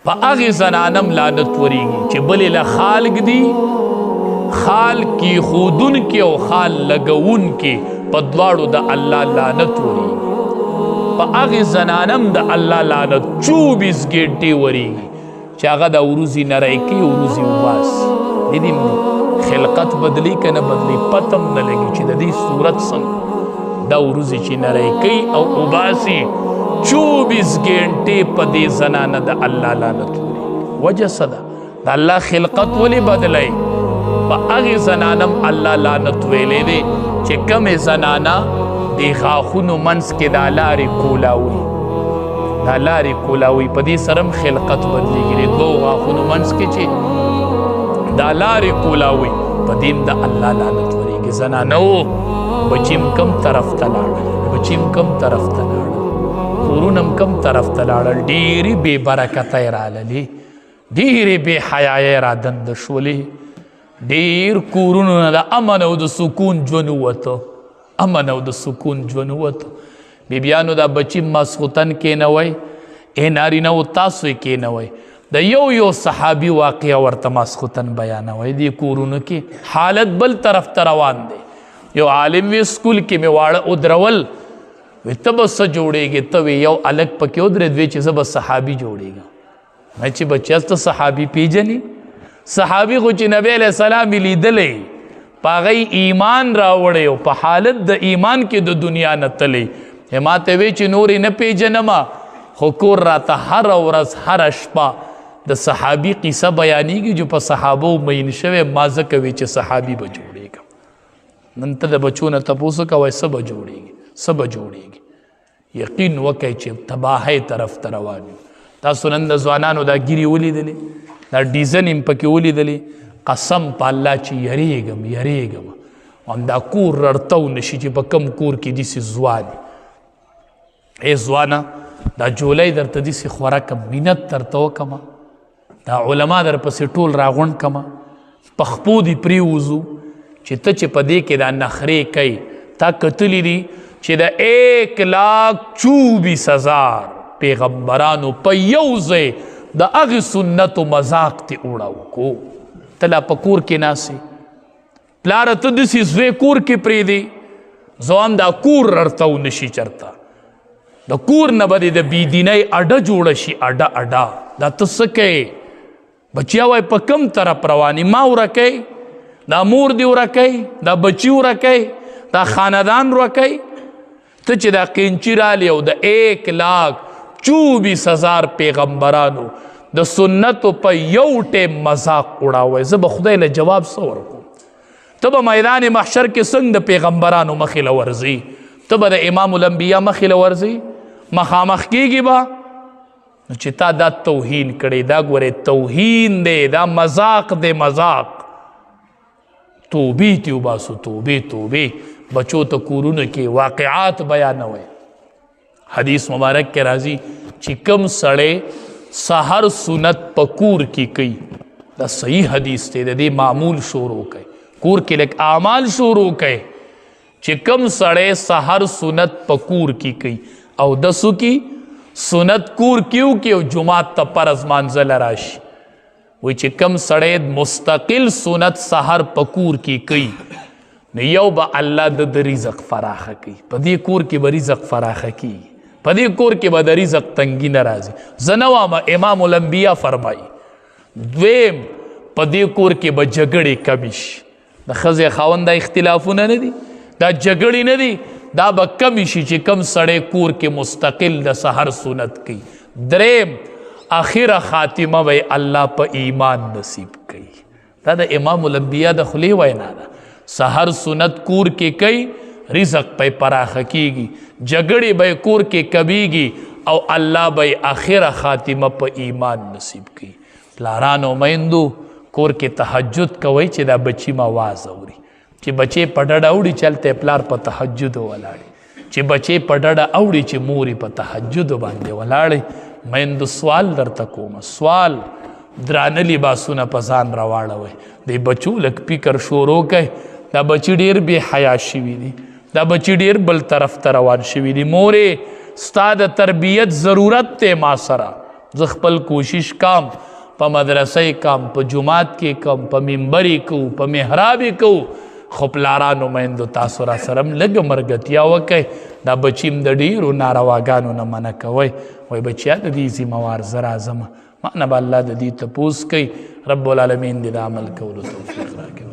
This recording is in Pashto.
په هغې زنانم لعنت ورېږي چې بلې له خال ږدي، خال کې ښودونکې او خال لګونکې په دواړو د الله لعنت ورېږي. په هغې زنانم د الله لعنت 24 ګنټې ورېږي چې هغه د وروځې نری کوي، وروځې وباسي. دیدیم خلقت بدلی که نه بدلی پتم نه لګي چې د دې صورت څنګه دا وروځې چې نری کوي او وباسي 24 ګنټې په دې زنانه د الله لعنت ورېږي. وجه څه ده؟ د الله خلقت ولې بدلی؟ په هغې زنانم الله لعنت ویلی دی چې کمې زنانه د غاښونو منځ کې دا لارې کولاوي، دا لارې کولاوي، په دې سره هم خلقت بدلیږي. د دوو غاښونو منځ کې چې دا لارې کولاوي په دې هم د الله لعنت ورېږي. زنانو بچیم کم طرف ته لاړل، بچیم کم طرف ته لاړل، کورونه هم کم طرف ته لاړل، ډېرې بې برکته یې راللې، ډېرې بې حیایۍ را دنده شولې، ډېر کورونو نه د امن او د سکون ژوند ووته، امن او د سکون ژوند ووته. بیبیانو دا بچی ماسخوتن کېنوئ، نارینهو تاسو یې کېنوئ. د یو صحابي واقعه ورته ماسخوتن بیانوئ. دې کورونو کې حالت بل طرف ته روان دی. یو عالم وی سکول کې مې واړه ودرول، وی ته به څه جوړېږې؟ ته وی یو هلک پکې ودرېد، وی چې زه به صحابي جوړېږم. مې چې بچیه ته صحابي پیژنې؟ صحابي خو چې نبی علیه السلام یې لیدلی، په هغه ایمان راوړی او په حالت د ایمان کې د دنیا نه تلی. ما ته وی چې نور یې نه پیژنمه، خو کور راته هره ورځ هره شپه د صحابي قصه بیانېږي چې په صحابو مین شوی، ما ځکه وی چې صحابي به جوړېږم. نن ته د بچو نه تپوس کوئ څه به جوړېږي، څه به جوړېږي؟ یقین وکئ چې تباهۍ طرف ته روان یو. تاسو نن د ځوانانو دا ګیرې ولیدلې، دا ډیزن هم پکې ولیدلې. قسم په الله چې یریږم یریږم هم دا کور رړتو نشي چې په کم کور کې داسې ځواني. ای ځوانه دا جولۍ درته داسې خوراکم، مینت درته وکمه، دا علما در پسې ټول راغونډ کمه، په خپو دې پرېوځو چې ته چې په دې کې دا نخرې کوي. تا کتلی دي چې د 1,24,000 پیغمبرانو په یو ځای د هغې سنتو مذاق ته اوړاو کو. ته لا په کور کې ناسې، پلاره ته داسې زوی کور کې پرېږدې، ځوان دا کور رړتو نشي چرته. د کور نه به د بېدینۍ اډه جوړه شي، اډه اډه. دا ته څه کوې؟ بچیا وای په کم طرف رواني؟ ما ورکوي، دا مور دې ورکوي، دا بچي ورکوي، دا خاندان ورکوي. ته چې دا قینچي رالی او د 1,24,000 پیغمبرانو د سنتو په یو ټیم مذاق اړاوی، زه به خدای له جواب څه ورکوم؟ ته به میدان محشر کې څنګه د پیغمبرانو مخې له ورځي؟ ته به د امام الانبیا مخې له ورځي؟ مخامخ کېږي به؟ نو چې تا دا توهین کړی، دا ګورې توهین دی، دا مذاق دی، مذاق. توبې ته وباسو، توبې توبې. بچو ته کورونو کې واقعات بیانوئ. حدیث مبارک کې راځي چې کم سړی سحر سنت په کور کې کوي، دا صحیح حدیث دی، د دې معمول شروع کوي، کور کې لږ اعمال شروع کوي. چې کم سړی سحر سنت په کور کې کوي او دسو کې سنت کور کیو کې او جمعات ته فرض مانځل راشي، وی چې کم سړی مستقل سنت سحر په کور کې کوي، نو یو به الله د رزق فراخه کوي. په دې کور کې به رزق فراخه کیږي، په دې کور کې به د رزق تنګي نه راځي. زه نه وامه، امام الانبیا فرمایي. دویم، په دې کور کې به جګړې کمې شي. د ښځې خاوند دا اختلافونه نه دي، دا جګړې نه دي، دا به کمې شي چې کم سړی کور کې مستقل د سحر سنت کوي. دریم، آخره خاتمه به الله په ایمان نصیب کوي. دا د امام الانبیا د خولې وینا ده. سحر سنت کور کې کوي، رزق به پراخه کیږي، جګړې به کور کې کمیږي او الله به آخره خاتمه په ایمان نصیب کوي. پلارانو میندو کور کې تهجد کوئ چې دا بچی ما واز اوري، چې بچی په ډډه اوړي چلته پلار په تهجد ولاړي، چې بچی په ډډه اوړي چې موري په تهجد باندې ولاړي. میندو سوال درته کوم، سوال درانه لباسونه په ځان راواړوئ. د بچو لږ فکر شروع کوئ. دا بچی ډېر بې حیا شوي دي، دا بچی ډېر بل طرف ته روان شوي دي. مورې ستا د تربیت ضرورت دی ما سره، زه خپل کوشش کام په مدرسې کام په جماعت کې کم په منبرې کو په محراب کو خو پلارانو میندو تاسو را سره لږ مرګتیا وکئ دا بچیم د ډیرو نارواګانو نه منع کوئ وایي بچیا د دې ذموار زه راځمه ما نه به الله د دې تپوس کوي رب العالمین دې د عمل کولو توفیق راکړي